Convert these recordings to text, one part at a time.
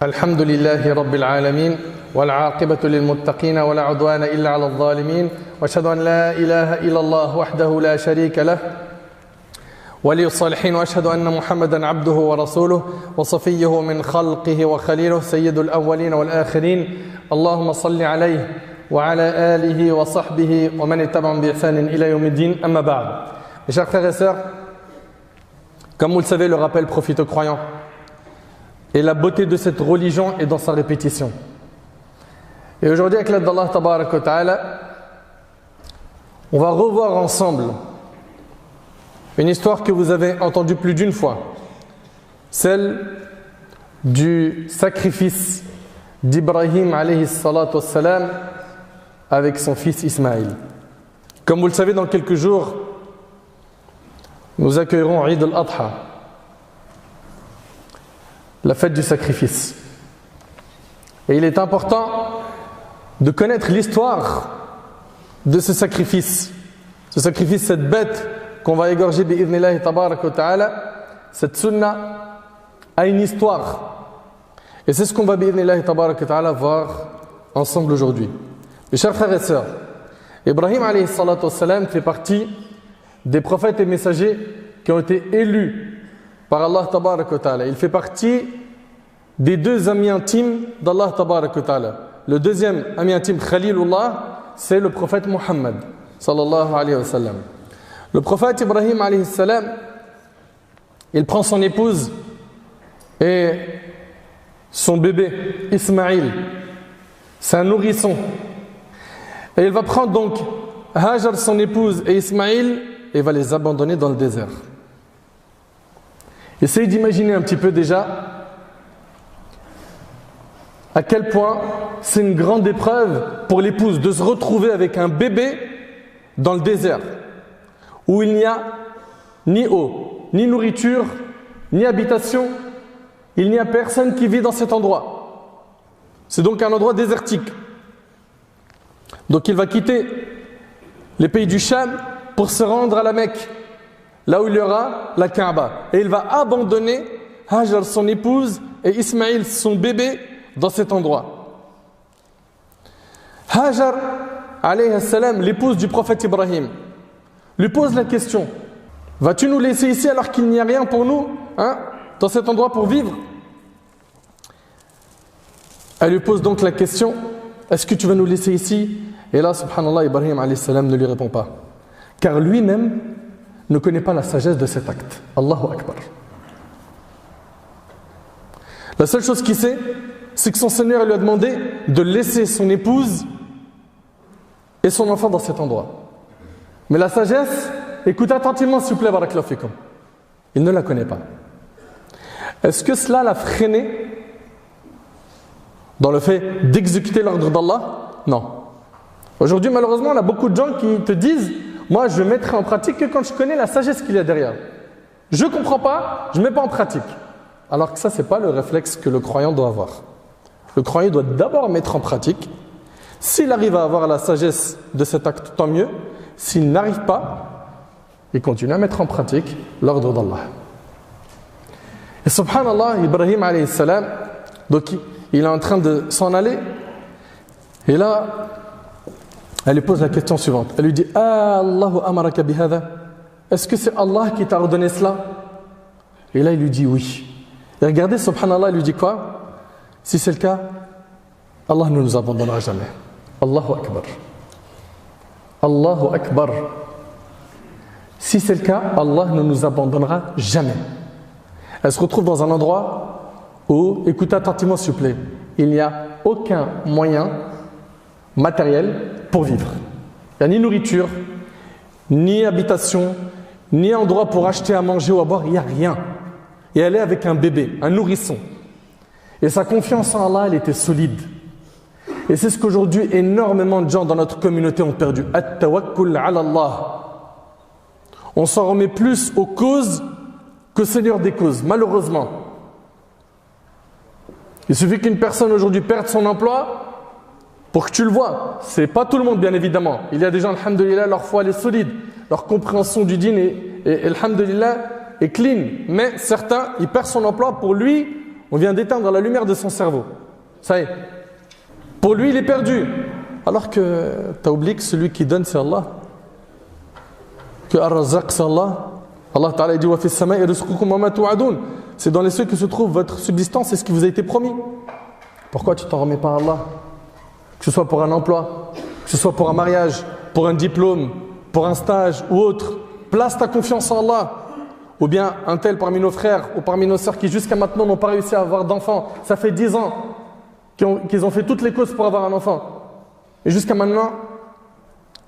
الحمد لله رب العالمين والعاقبة للمتقين ولا عدوان إلا على الظالمين وأشهد أن لا إله إلا الله وحده لا شريك له ولي الصالحين وأشهد أن محمدا عبده ورسوله وصفيه من خلقه وخليله سيد الأولين والآخرين اللهم صل عليه وعلى آله وصحبه ومن اتبعهم بإحسان إلى يوم الدين أما بعد. Mes chers frères et sœurs, comme vous le savez, le rappel profite aux croyants. Et la beauté de cette religion est dans sa répétition. Et aujourd'hui, avec l'aide d'Allah Tabarak wa Ta'ala, on va revoir ensemble une histoire que vous avez entendue plus d'une fois, celle du sacrifice d'Ibrahim alayhi salatu wassalam avec son fils Ismaïl. Comme vous le savez, dans quelques jours, nous accueillerons Eid al-Adha, la fête du sacrifice. Et il est important de connaître l'histoire de ce sacrifice. Ce sacrifice, cette bête qu'on va égorger bi'idhnillahi tabarak wa ta'ala, cette sunna a une histoire. Et c'est ce qu'on va bi'idhnillahi tabarak wa ta'ala voir ensemble aujourd'hui. Mes chers frères et sœurs, Ibrahim alayhi salatu wassalam fait partie des prophètes et messagers qui ont été élus par Allah Tabarak wa Ta'ala. Il fait partie des deux amis intimes d'Allah Tabarak wa Ta'ala. Le deuxième ami intime, Khalilullah, c'est le prophète Muhammad sallallahu alayhi wa sallam. Le prophète Ibrahim alayhi salam, il prend son épouse et son bébé Ismaïl, c'est un nourrisson. Et il va prendre donc Hajar, son épouse, et Ismaïl, et va les abandonner dans le désert. Essayez d'imaginer un petit peu déjà à quel point c'est une grande épreuve pour l'épouse de se retrouver avec un bébé dans le désert où il n'y a ni eau, ni nourriture, ni habitation, il n'y a personne qui vit dans cet endroit. C'est donc un endroit désertique. Donc il va quitter les pays du Cham pour se rendre à la Mecque, là où il y aura la Kaaba. Et il va abandonner Hajar, son épouse, et Ismaïl, son bébé, dans cet endroit. Hajar, alayhi salam, l'épouse du prophète Ibrahim, lui pose la question: vas-tu nous laisser ici alors qu'il n'y a rien pour nous, dans cet endroit pour vivre? Elle lui pose donc la question: est-ce que tu vas nous laisser ici? Et là, subhanallah, Ibrahim alayhi salam ne lui répond pas, car lui-même ne connaît pas la sagesse de cet acte. Allahu Akbar. La seule chose qu'il sait, c'est que son Seigneur lui a demandé de laisser son épouse et son enfant dans cet endroit. Mais la sagesse, écoutez attentivement s'il vous plaît, barakallahu fikum. Il ne la connaît pas. Est-ce que cela l'a freiné dans le fait d'exécuter l'ordre d'Allah? Non. Aujourd'hui, malheureusement, on a beaucoup de gens qui te disent: moi, je mettrai en pratique que quand je connais la sagesse qu'il y a derrière. Je ne comprends pas, je ne mets pas en pratique. Alors que ça, ce n'est pas le réflexe que le croyant doit avoir. Le croyant doit d'abord mettre en pratique. S'il arrive à avoir la sagesse de cet acte, tant mieux. S'il n'arrive pas, il continue à mettre en pratique l'ordre d'Allah. Et subhanallah, Ibrahim alayhi salam, donc il est en train de s'en aller. Et là, elle lui pose la question suivante. Elle lui dit: ah, Allahu amaraka bihada. Est-ce que c'est Allah qui t'a ordonné cela? Et là, il lui dit oui. Et regardez, subhanallah, il lui dit quoi? Si c'est le cas, Allah ne nous abandonnera jamais. Allahu Akbar. Allahu Akbar. Si c'est le cas, Allah ne nous abandonnera jamais. Elle se retrouve dans un endroit où, écoutez attentivement s'il vous plaît, il n'y a aucun moyen matériel pour vivre. Il n'y a ni nourriture, ni habitation, ni endroit pour acheter à manger ou à boire, il n'y a rien. Et elle est avec un bébé, un nourrisson. Et sa confiance en Allah, elle était solide. Et c'est ce qu'aujourd'hui énormément de gens dans notre communauté ont perdu. At-tawakkul ala Allah. On s'en remet plus aux causes qu'au Seigneur des causes, malheureusement. Il suffit qu'une personne aujourd'hui perde son emploi pour que tu le vois. C'est pas tout le monde, bien évidemment. Il y a des gens, alhamdoulilah, leur foi elle est solide, leur compréhension du dîn est alhamdoulilah, est clean. Mais certains, ils perdent son emploi pour lui, on vient d'éteindre la lumière de son cerveau. Ça y est. Pour lui, il est perdu. Alors que tu as oublié que celui qui donne, c'est Allah. Que Ar-Razzaq, c'est Allah. Allah Ta'ala dit wa fis sama'i rizqukum wa ma tu'adun. C'est dans les cieux que se trouve votre subsistance et ce qui vous a été promis. Pourquoi tu t'en remets pas à Allah? Que ce soit pour un emploi, que ce soit pour un mariage, pour un diplôme, pour un stage ou autre. Place ta confiance en Allah. Ou bien un tel parmi nos frères ou parmi nos sœurs qui jusqu'à maintenant n'ont pas réussi à avoir d'enfants. Ça fait 10 ans qu'ils ont fait toutes les causes pour avoir un enfant. Et jusqu'à maintenant,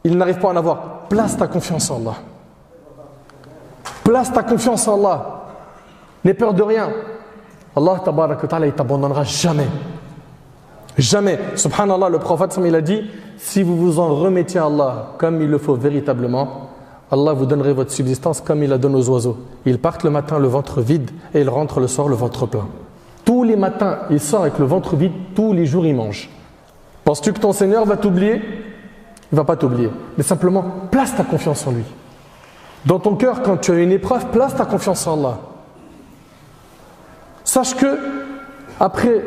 ils n'arrivent pas à en avoir. Place ta confiance en Allah. Place ta confiance en Allah. N'aie peur de rien. Allah tabaraka wa ta'ala, il t'abandonnera jamais. Jamais. Subhanallah, le prophète, il a dit, si vous vous en remettiez à Allah comme il le faut véritablement, Allah vous donnerait votre subsistance comme il la donne aux oiseaux. Ils partent le matin le ventre vide et ils rentrent le soir le ventre plein. Tous les matins, il sort avec le ventre vide, tous les jours il mange. Penses-tu que ton Seigneur va t'oublier? Il ne va pas t'oublier. Mais simplement, place ta confiance en lui. Dans ton cœur, quand tu as une épreuve, place ta confiance en Allah. Sache que, après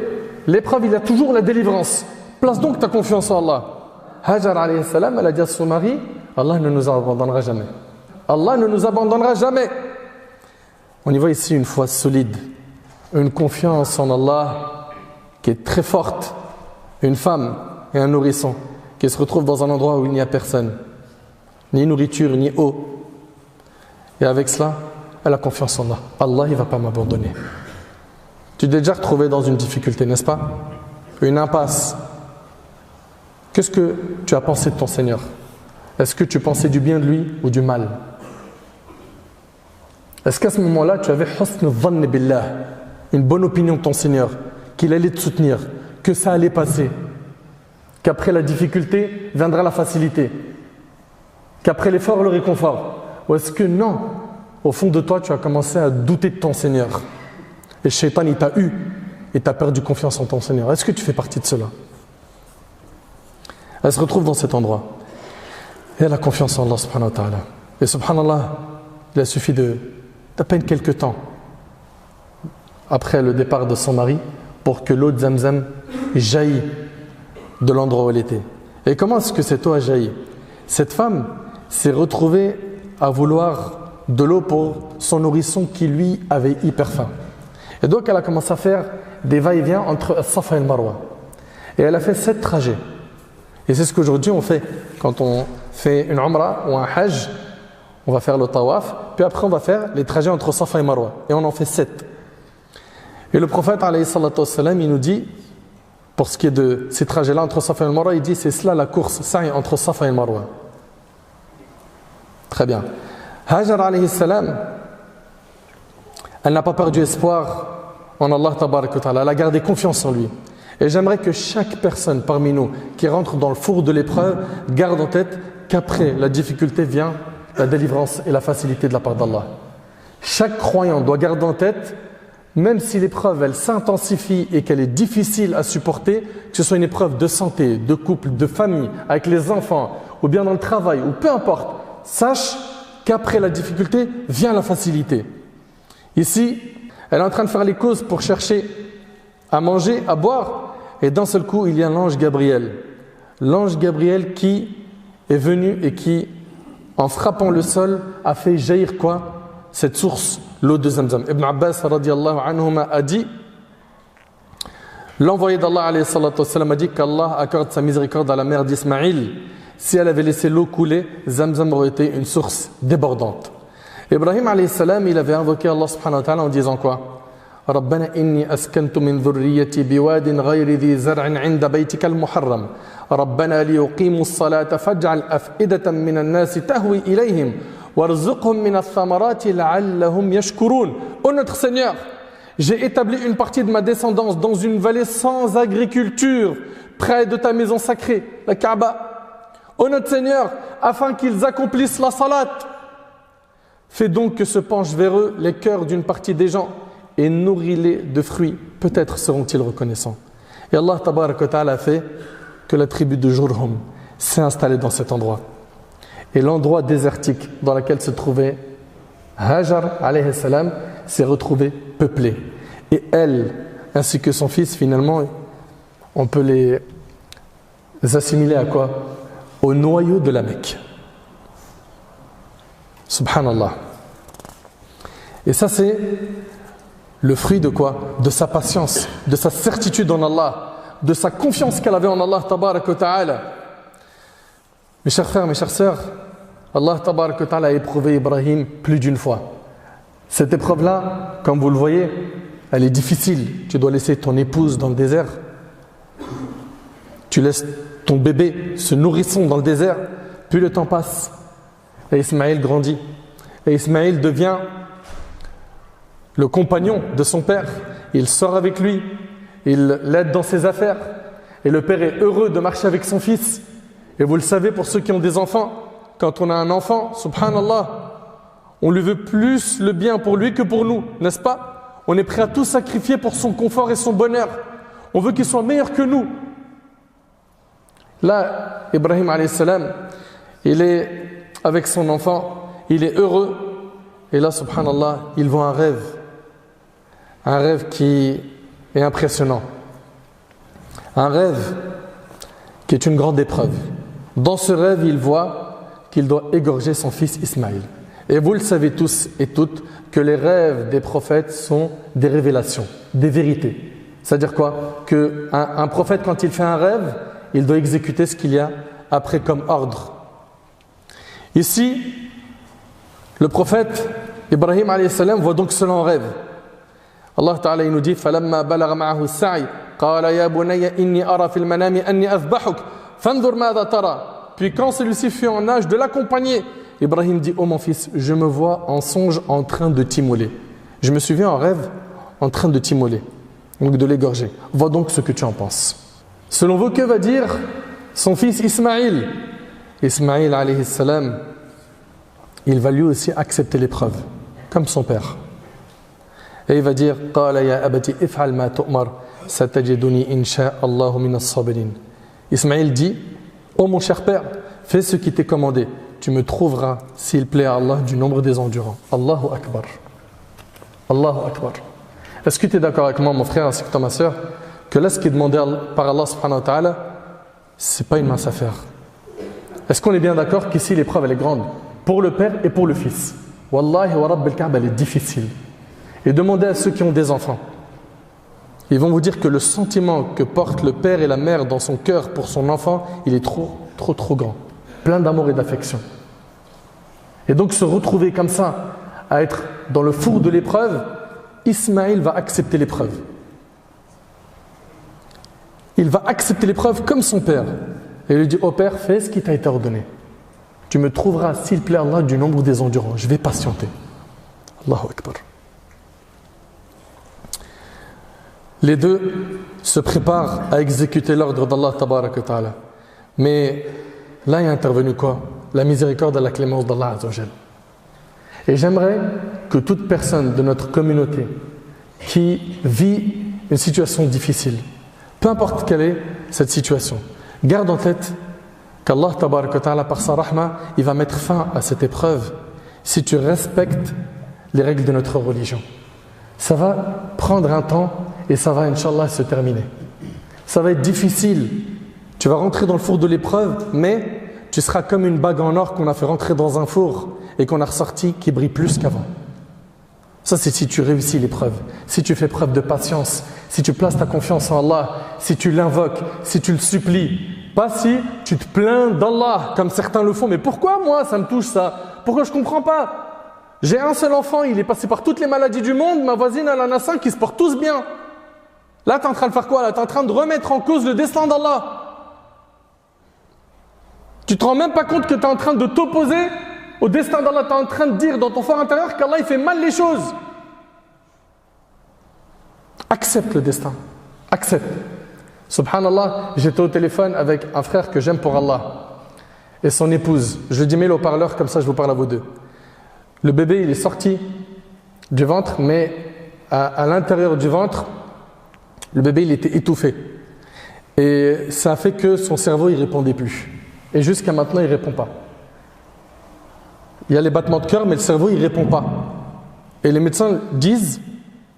l'épreuve, il y a toujours la délivrance. Place donc ta confiance en Allah. Hajar alayhi salam, elle a dit à son mari, Allah ne nous abandonnera jamais. Allah ne nous abandonnera jamais. On y voit ici une foi solide, une confiance en Allah qui est très forte. Une femme et un nourrisson qui se retrouvent dans un endroit où il n'y a personne, ni nourriture, ni eau. Et avec cela, elle a confiance en Allah. Allah, il ne va pas m'abandonner. Tu t'es déjà retrouvé dans une difficulté, n'est-ce pas? Une impasse. Qu'est-ce que tu as pensé de ton Seigneur? Est-ce que tu pensais du bien de lui ou du mal? Est-ce qu'à ce moment-là, tu avais husn dhann billah, une bonne opinion de ton Seigneur, qu'il allait te soutenir, que ça allait passer, qu'après la difficulté viendra la facilité, qu'après l'effort le réconfort? Ou est-ce que non, au fond de toi tu as commencé à douter de ton Seigneur et le shaitan il t'a eu et tu as perdu confiance en ton Seigneur? Est-ce que tu fais partie de cela? Elle se retrouve dans cet endroit et elle a confiance en Allah subhanahu wa ta'ala. Et subhanallah, il a suffi d'à peine quelques temps après le départ de son mari pour que l'eau de Zamzam jaillit de l'endroit où elle était. Et comment est-ce que cette eau a jailli? Cette femme s'est retrouvée à vouloir de l'eau pour son nourrisson qui lui avait hyper faim. Et donc elle a commencé à faire des va-et-vient entre Safa et le Marwa. Et elle a fait 7 trajets. Et c'est ce qu'aujourd'hui on fait. Quand on fait une Umrah ou un Hajj, on va faire le Tawaf, puis après on va faire les trajets entre Safa et Marwa. Et on en fait 7. Et le prophète, alayhi salatu wassalam, il nous dit, pour ce qui est de ces trajets-là entre Safa et Marwa, il dit c'est cela la course, sa'i entre Safa et Marwa. Très bien. Hajar alayhi salam, elle n'a pas perdu espoir en Allah tabarak wa ta'ala, elle a gardé confiance en lui. Et j'aimerais que chaque personne parmi nous qui rentre dans le four de l'épreuve garde en tête qu'après la difficulté vient la délivrance et la facilité de la part d'Allah. Chaque croyant doit garder en tête, même si l'épreuve elle s'intensifie et qu'elle est difficile à supporter, que ce soit une épreuve de santé, de couple, de famille, avec les enfants, ou bien dans le travail, ou peu importe, sache qu'après la difficulté vient la facilité. Ici, elle est en train de faire les causes pour chercher à manger, à boire, et d'un seul coup, il y a l'ange Gabriel. L'ange Gabriel qui est venu et qui, en frappant le sol, a fait jaillir quoi? Cette source, l'eau de Zamzam. Ibn Abbas radiyallahu anhuma a dit, l'envoyé d'Allah alayhi salatu wassalam a dit qu'Allah accorde sa miséricorde à la mère d'Ismaïl. Si elle avait laissé l'eau couler, Zamzam aurait été une source débordante. Ibrahim alayhi salam, il avait invoqué Allah subhanahu wa ta'ala en disant quoi? ربنا إني أسكنت من ذريتي بواد غير ذي زرع عند بيتك المحرم ربنا ليقيموا الصلاة فاجعل أفئدة من الناس تهوي إليهم وارزقهم من الثمرات لعلهم يشكرون. Ô notre Seigneur, j'ai établi une partie de ma descendance dans une vallée sans agriculture près de ta maison sacrée, la Kaaba. Ô notre Seigneur, afin qu'ils accomplissent la salat, fais donc que se penchent vers eux les cœurs d'une partie des gens et nourris-les de fruits, peut-être seront-ils reconnaissants. Et Allah tabarak wa ta'ala a fait que la tribu de Jurhum s'est installée dans cet endroit. Et l'endroit désertique dans lequel se trouvait Hajar alayhi salam s'est retrouvé peuplé. Et elle, ainsi que son fils, finalement, on peut les assimiler à quoi? Au noyau de la Mecque. Subhanallah. Et ça, c'est le fruit de quoi? De sa patience, de sa certitude en Allah, de sa confiance qu'elle avait en Allah tabarak wa ta'ala. Mes chers frères, mes chères sœurs, Allah tabarak wa ta'ala a éprouvé Ibrahim plus d'une fois. Cette épreuve-là, comme vous le voyez, elle est difficile. Tu dois laisser ton épouse dans le désert. Tu laisses ton bébé, ce nourrisson, dans le désert. Puis le temps passe. Et Ismaël grandit. Et Ismaël devient le compagnon de son père. Il sort avec lui. Il l'aide dans ses affaires. Et le père est heureux de marcher avec son fils. Et vous le savez, pour ceux qui ont des enfants, quand on a un enfant, subhanallah, on lui veut plus le bien pour lui que pour nous, n'est-ce pas? On est prêt à tout sacrifier pour son confort et son bonheur. On veut qu'il soit meilleur que nous. Là, Ibrahim alayhi salam, il est avec son enfant, il est heureux. Et là, subhanallah, il voit un rêve qui est impressionnant. Un rêve qui est une grande épreuve. Dans ce rêve, il voit qu'il doit égorger son fils Ismaël. Et vous le savez tous et toutes que les rêves des prophètes sont des révélations, des vérités. C'est-à-dire quoi? Qu'un prophète, quand il fait un rêve, il doit exécuter ce qu'il y a après comme ordre. Ici, le prophète Ibrahim alayhi salam voit donc cela en rêve. Allah Ta'ala il nous dit فَلَمَّا بَلَغَ مَعَهُ السَّعْيَ قَالَ يَا بُنَيَّ إِنِّي أَرَى فِي الْمَنَامِ أَنِّي أَذْبَحُكَ فَانْظُرْ مَاذَا تَرَى. Puis quand celui-ci fut en âge de l'accompagner, Ibrahim dit: oh mon fils, je me vois en songe en train de t'immoler. Je me suis vu en rêve en train de t'immoler, donc de l'égorger. Vois donc ce que tu en penses. Selon vous, que va dire son fils Ismaïl? Ismaïl alayhi salam, il va lui aussi accepter l'épreuve, comme son père. Et il va dire: قال يا أبتي افعل ما تؤمر ستجدني إن شاء الله من الصابرين. Ismaïl dit: oh mon cher père, fais ce qui t'est commandé. Tu me trouveras, s'il plaît à Allah, du nombre des endurants. Allahu Akbar. Allahu Akbar. Est-ce que tu es d'accord avec moi, mon frère, ainsi que toi, ma soeur, que là, ce qui est demandé par Allah subhanahu wa ta'ala, c'est pas une mince affaire? Est-ce qu'on est bien d'accord qu'ici, l'épreuve, elle est grande, pour le père et pour le fils? Wallahi wa Rabbil Kaaba, elle est difficile. Et demandez à ceux qui ont des enfants. Ils vont vous dire que le sentiment que porte le père et la mère dans son cœur pour son enfant, il est trop grand. Plein d'amour et d'affection. Et donc se retrouver comme ça, à être dans le four de l'épreuve, Ismaïl va accepter l'épreuve. Il va accepter l'épreuve comme son père. Et il lui dit: oh père, fais ce qui t'a été ordonné. Tu me trouveras, s'il plaît à Allah, du nombre des endurants. Je vais patienter. Allahu Akbar. Les deux se préparent à exécuter l'ordre d'Allah tabaraka wa ta'ala. Mais là est intervenu quoi? La miséricorde et la clémence d'Allah azza wa jal. Et j'aimerais que toute personne de notre communauté qui vit une situation difficile, peu importe quelle est cette situation, garde en tête qu'Allah tabaraka wa ta'ala, par sa rahma, il va mettre fin à cette épreuve si tu respectes les règles de notre religion. Ça va prendre un temps et ça va, Inch'Allah, se terminer. Ça va être difficile. Tu vas rentrer dans le four de l'épreuve, mais tu seras comme une bague en or qu'on a fait rentrer dans un four et qu'on a ressorti qui brille plus qu'avant. Ça, c'est si tu réussis l'épreuve, si tu fais preuve de patience, si tu places ta confiance en Allah, si tu l'invoques, si tu le supplies. Pas si tu te plains d'Allah, comme certains le font. Mais pourquoi moi, ça me touche ça? Pourquoi je ne comprends pas? J'ai un seul enfant, il est passé par toutes les maladies du monde, ma voisine, elle en a 5 qui se portent tous bien. Là, tu es en train de faire quoi? Là, tu es en train de remettre en cause le destin d'Allah. Tu te rends même pas compte que tu es en train de t'opposer au destin d'Allah. Tu es en train de dire dans ton fort intérieur qu'Allah il fait mal les choses. Accepte le destin. Accepte. Subhanallah, j'étais au téléphone avec un frère que j'aime pour Allah et son épouse. Je lui dis: mets le haut-parleur, comme ça je vous parle à vous deux. Le bébé, il est sorti du ventre, mais à l'intérieur du ventre, le bébé, il était étouffé. Et ça a fait que son cerveau, il ne répondait plus. Et jusqu'à maintenant, il ne répond pas. Il y a les battements de cœur, mais le cerveau, il ne répond pas. Et les médecins disent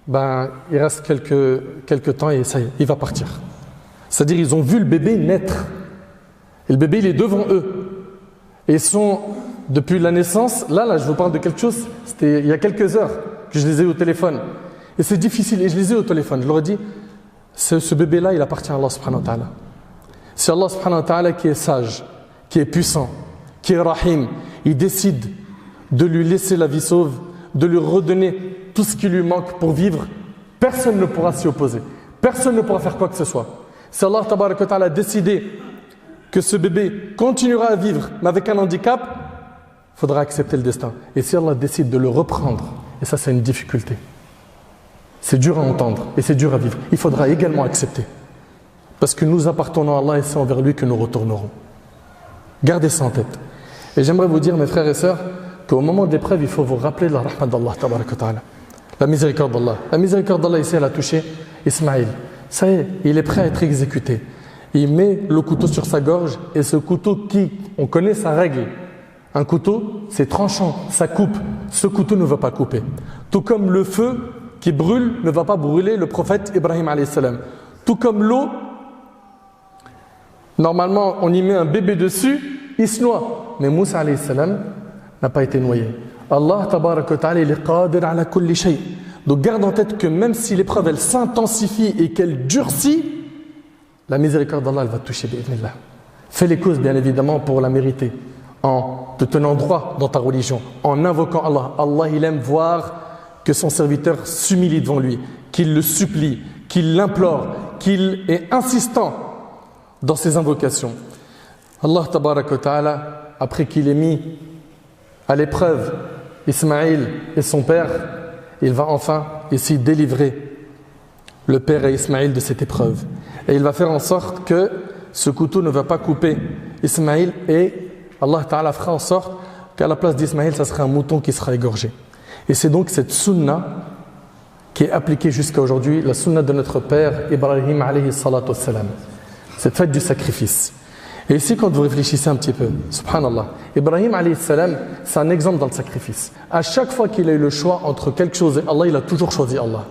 ben, il reste quelques temps et ça y est, il va partir. C'est-à-dire, ils ont vu le bébé naître. Et le bébé, il est devant eux. Et ils sont, depuis la naissance, là, je vous parle de quelque chose, c'était il y a quelques heures que je les ai eu au téléphone. Et c'est difficile, et je les ai eu au téléphone. Je leur ai dit, ce bébé-là, il appartient à Allah subhanahu wa ta'ala. C'est Allah subhanahu wa ta'ala qui est sage, qui est puissant, qui est rahim. Il décide de lui laisser la vie sauve, de lui redonner tout ce qui lui manque pour vivre. Personne ne pourra s'y opposer. Personne ne pourra faire quoi que ce soit. Si Allah tabaraka wa ta'ala a décidé que ce bébé continuera à vivre, mais avec un handicap, il faudra accepter le destin. Et si Allah décide de le reprendre, et ça c'est une difficulté, c'est dur à entendre et c'est dur à vivre, il faudra également accepter. Parce que nous appartenons à Allah et c'est envers lui que nous retournerons. Gardez ça en tête. Et j'aimerais vous dire, mes frères et sœurs, qu'au moment de l'épreuve, il faut vous rappeler de la rahmat d'Allah tabaraka wa ta'ala. La miséricorde d'Allah. La miséricorde d'Allah ici, elle a touché Ismaïl. Ça y est, il est prêt à être exécuté. Il met le couteau sur sa gorge et ce couteau on connaît sa règle. Un couteau, c'est tranchant, ça coupe. Ce couteau ne va pas couper. Tout comme le feu qui brûle ne va pas brûler le prophète Ibrahim alayhi salam. Tout comme l'eau, normalement on y met un bébé dessus, il se noie. Mais Moussa alayhi salam n'a pas été noyé. Allah tabaraka wa ta'ala il est qadir ala kulli shay. Donc garde en tête que même si l'épreuve elle s'intensifie et qu'elle durcit, la miséricorde d'Allah elle va te toucher bi'idhnillah. Fais les causes bien évidemment pour la mériter, en te tenant droit dans ta religion, en invoquant Allah. Allah il aime voir que son serviteur s'humilie devant lui, qu'il le supplie, qu'il l'implore, qu'il est insistant dans ses invocations. Allah tabaraka wa ta'ala, après qu'il ait mis à l'épreuve Ismaïl et son père, il va enfin ici délivrer le père et Ismaïl de cette épreuve. Et il va faire en sorte que ce couteau ne va pas couper Ismaïl et Allah Ta'ala fera en sorte qu'à la place d'Ismaïl, ça sera un mouton qui sera égorgé. Et c'est donc cette sunna qui est appliquée jusqu'à aujourd'hui, la sunna de notre père Ibrahim alayhi salatu wassalam. Cette fête du sacrifice. Et ici, quand vous réfléchissez un petit peu, subhanallah, Ibrahim alayhi salam, c'est un exemple dans le sacrifice. À chaque fois qu'il a eu le choix entre quelque chose et Allah, il a toujours choisi Allah.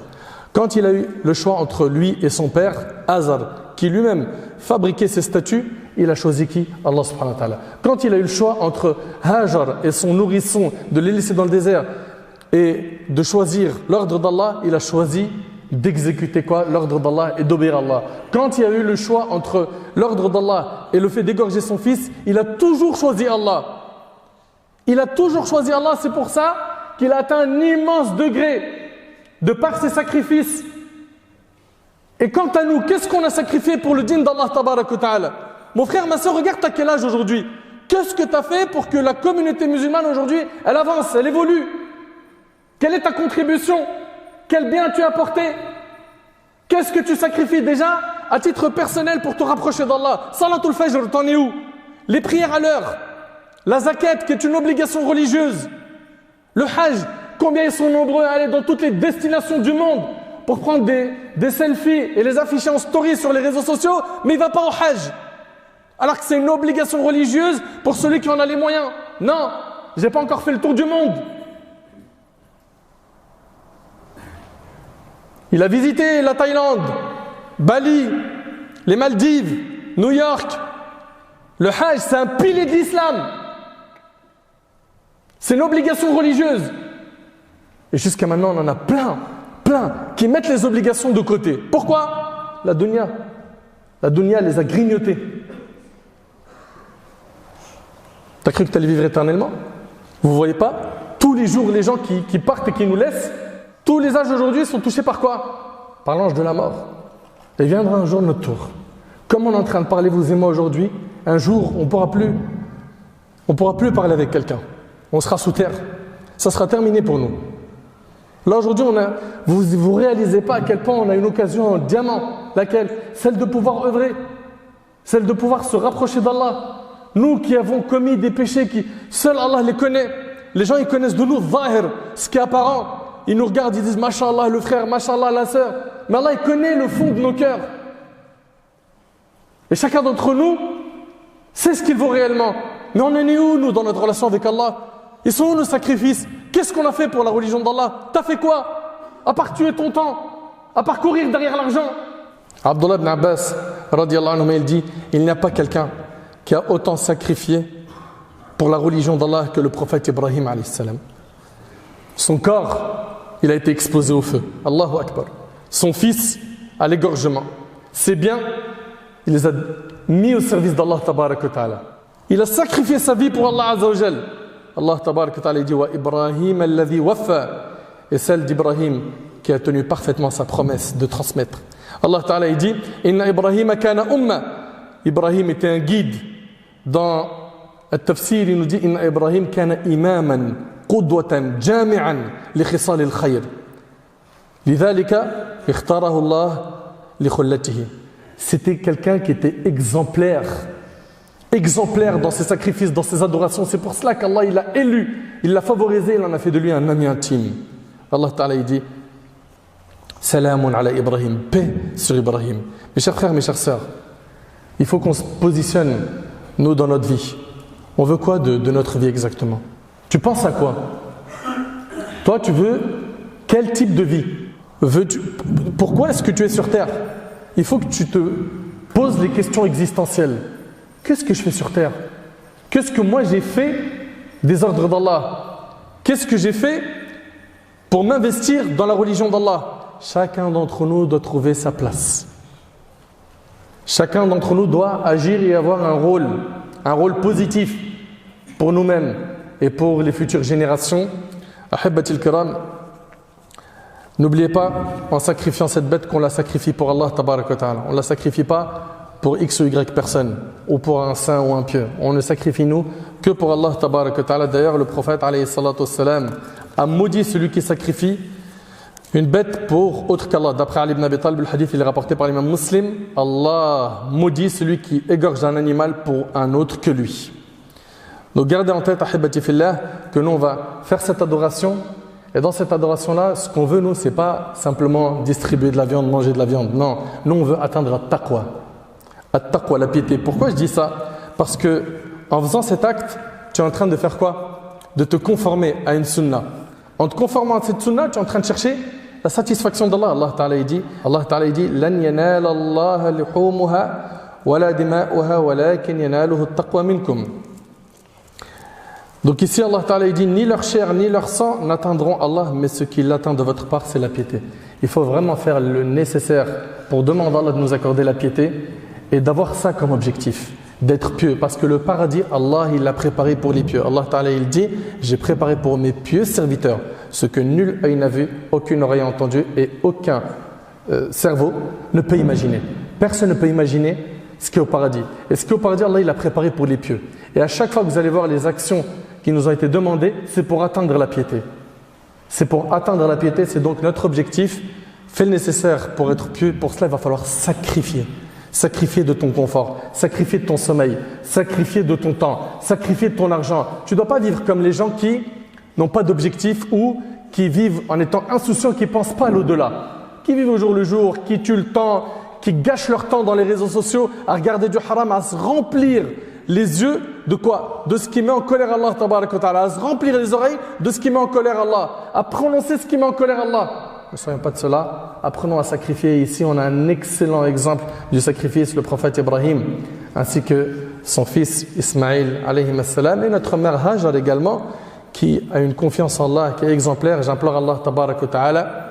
Quand il a eu le choix entre lui et son père, Azar, qui lui-même fabriquait ses statues, il a choisi qui? Allah subhanahu wa ta'ala. Quand il a eu le choix entre Hajar et son nourrisson, de les laisser dans le désert et de choisir l'ordre d'Allah, il a choisi d'exécuter quoi? L'ordre d'Allah et d'obéir à Allah. Quand il a eu le choix entre l'ordre d'Allah et le fait d'égorger son fils, il a toujours choisi Allah. Il a toujours choisi Allah, c'est pour ça qu'il a atteint un immense degré de par ses sacrifices. Et quant à nous, qu'est-ce qu'on a sacrifié pour le dîn d'Allah tabarak wa ta'ala? Mon frère, ma soeur, regarde t'as quel âge aujourd'hui? Qu'est-ce que tu as fait pour que la communauté musulmane aujourd'hui, elle avance, elle évolue? Quelle est ta contribution? Quel bien tu as apporté? Qu'est-ce que tu sacrifies déjà à titre personnel pour te rapprocher d'Allah? Salatul Fajr, t'en es où? Les prières à l'heure, la zakat qui est une obligation religieuse, le hajj, combien ils sont nombreux à aller dans toutes les destinations du monde pour prendre des selfies et les afficher en story sur les réseaux sociaux, mais il ne va pas au hajj. Alors que c'est une obligation religieuse pour celui qui en a les moyens. Non, je n'ai pas encore fait le tour du monde. Il a visité la Thaïlande, Bali, les Maldives, New York. Le hajj, c'est un pilier de l'islam. C'est une obligation religieuse. Et jusqu'à maintenant, on en a plein qui mettent les obligations de côté. Pourquoi? La dunya les a grignotés. T'as cru que tu allais vivre éternellement? Vous ne voyez pas? Tous les jours, les gens qui partent et qui nous laissent, tous les âges aujourd'hui sont touchés par quoi? Par l'ange de la mort. Et viendra un jour notre tour. Comme on est en train de parler, vous et moi aujourd'hui, un jour, on ne pourra plus parler avec quelqu'un. On sera sous terre. Ça sera terminé pour nous. Là aujourd'hui, vous ne réalisez pas à quel point on a une occasion en diamant. Laquelle? Celle de pouvoir œuvrer. Celle de pouvoir se rapprocher d'Allah. Nous qui avons commis des péchés qui, seul Allah les connaît. Les gens ils connaissent de nous, zahir, ce qui est apparent. Ils nous regardent, ils disent Masha'Allah le frère, Masha'Allah la sœur. Mais Allah il connaît le fond de nos cœurs. Et chacun d'entre nous sait ce qu'il vaut réellement. Mais on en est où nous dans notre relation avec Allah? Ils sont où nos sacrifices? Qu'est-ce qu'on a fait pour la religion d'Allah? T'as fait quoi? à part tuer ton temps, à part courir derrière l'argent. Abdullah ibn Abbas, radiallahu anhu, il dit, il n'y a pas quelqu'un qui a autant sacrifié pour la religion d'Allah que le prophète Ibrahim alayhi salam. Son corps, il a été exposé au feu. Allahu Akbar. Son fils à l'égorgement. Ses biens, il les a mis au service d'Allah tabarak wa ta'ala. Il a sacrifié sa vie pour Allah azza wa jal. Allah tabarak wa ta'ala dit wa Ibrahim alladhi waffa, et celle d'Ibrahim qui a tenu parfaitement sa promesse de transmettre. Allah ta'ala il dit inna Ibrahim kana umma. Ibrahim était un guide. Dans le tafsir, il nous dit inna Ibrahim kana imaman qudwatan jami'an li khisal al-khayr. Lidhalika ikhtarahu Allah li khullatihi. C'était quelqu'un qui était exemplaire dans ses sacrifices, dans ses adorations. C'est pour cela qu'Allah il l'a élu, il l'a favorisé, il en a fait de lui un ami intime. Allah Ta'ala il dit Salamun ala Ibrahim, paix sur Ibrahim. Mes chers frères, mes chères sœurs, il faut qu'on se positionne, nous, dans notre vie. On veut quoi de notre vie exactement? Tu penses à quoi? Toi, tu veux quel type de vie? Pourquoi est-ce que tu es sur terre? Il faut que tu te poses les questions existentielles. Qu'est-ce que je fais sur terre? Qu'est-ce que moi j'ai fait des ordres d'Allah? Qu'est-ce que j'ai fait pour m'investir dans la religion d'Allah? Chacun d'entre nous doit trouver sa place. Chacun d'entre nous doit agir et avoir un rôle positif pour nous-mêmes et pour les futures générations. Ahibbatil kiram, n'oubliez pas, en sacrifiant cette bête, qu'on la sacrifie pour Allah tabarak wa ta'ala. On ne la sacrifie pas pour X ou Y personne, ou pour un saint ou un pieux. On ne sacrifie nous que pour Allah tabarak wa ta'ala. D'ailleurs, le prophète alayhi salatu wassalam a maudit celui qui sacrifie une bête pour autre qu'Allah. D'après Ali ibn Abi Talib, le hadith il est rapporté par l'imam Muslim. Allah maudit celui qui égorge un animal pour un autre que lui. Donc gardez en tête, ahibati fillah, que nous on va faire cette adoration. Et dans cette adoration-là, ce qu'on veut, nous, c'est pas simplement distribuer de la viande, manger de la viande. Non, nous, on veut atteindre at-taqwa. At-taqwa, la piété. Pourquoi je dis ça? Parce que en faisant cet acte, tu es en train de faire quoi? De te conformer à une sunna. En te conformant à cette sunna, tu es en train de chercher la satisfaction d'Allah. Allah Ta'ala dit Lan yanala Allah luhumuha wala dima'uha walakin yanaluhu at-taqwa minkum. Donc ici Allah Ta'ala dit ni leur chair ni leur sang n'atteindront Allah, mais ce qui l'atteint de votre part c'est la piété. Il faut vraiment faire le nécessaire pour demander à Allah de nous accorder la piété et d'avoir ça comme objectif, d'être pieux, parce que le paradis Allah il l'a préparé pour les pieux. Allah Ta'ala il dit j'ai préparé pour mes pieux serviteurs ce que nul œil n'a vu, aucune oreille a entendu et aucun cerveau ne peut imaginer. Personne ne peut imaginer ce qui est au paradis. Et ce qui est au paradis Allah il l'a préparé pour les pieux. Et à chaque fois que vous allez voir les actions qui nous ont été demandées, c'est pour atteindre la piété. C'est pour atteindre la piété, c'est donc notre objectif. Fais le nécessaire pour être pieux. Pour cela, il va falloir sacrifier. Sacrifier de ton confort, sacrifier de ton sommeil, sacrifier de ton temps, sacrifier de ton argent. Tu ne dois pas vivre comme les gens qui n'ont pas d'objectif ou qui vivent en étant insouciants, qui ne pensent pas à l'au-delà. Qui vivent au jour le jour, qui tuent le temps, qui gâchent leur temps dans les réseaux sociaux à regarder du haram, à se remplir les yeux de quoi? De ce qui met en colère Allah tabarak wa ta'ala, à se remplir les oreilles de ce qui met en colère Allah, à prononcer ce qui met en colère Allah. Ne soyons pas de cela, apprenons à sacrifier. Ici on a un excellent exemple du sacrifice, le prophète Ibrahim ainsi que son fils Ismaïl alayhi salam, et notre mère Hajar également qui a une confiance en Allah qui est exemplaire. J'implore Allah tabarak wa ta'ala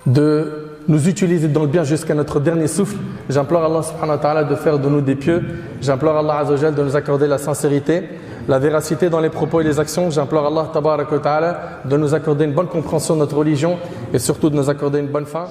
de nous utiliser dans le bien jusqu'à notre dernier souffle. J'implore Allah subhanahu wa ta'ala de faire de nous des pieux. J'implore Allah azza wa jal de nous accorder la sincérité, la véracité dans les propos et les actions. J'implore Allah tabarak wa ta'ala de nous accorder une bonne compréhension de notre religion et surtout de nous accorder une bonne fin.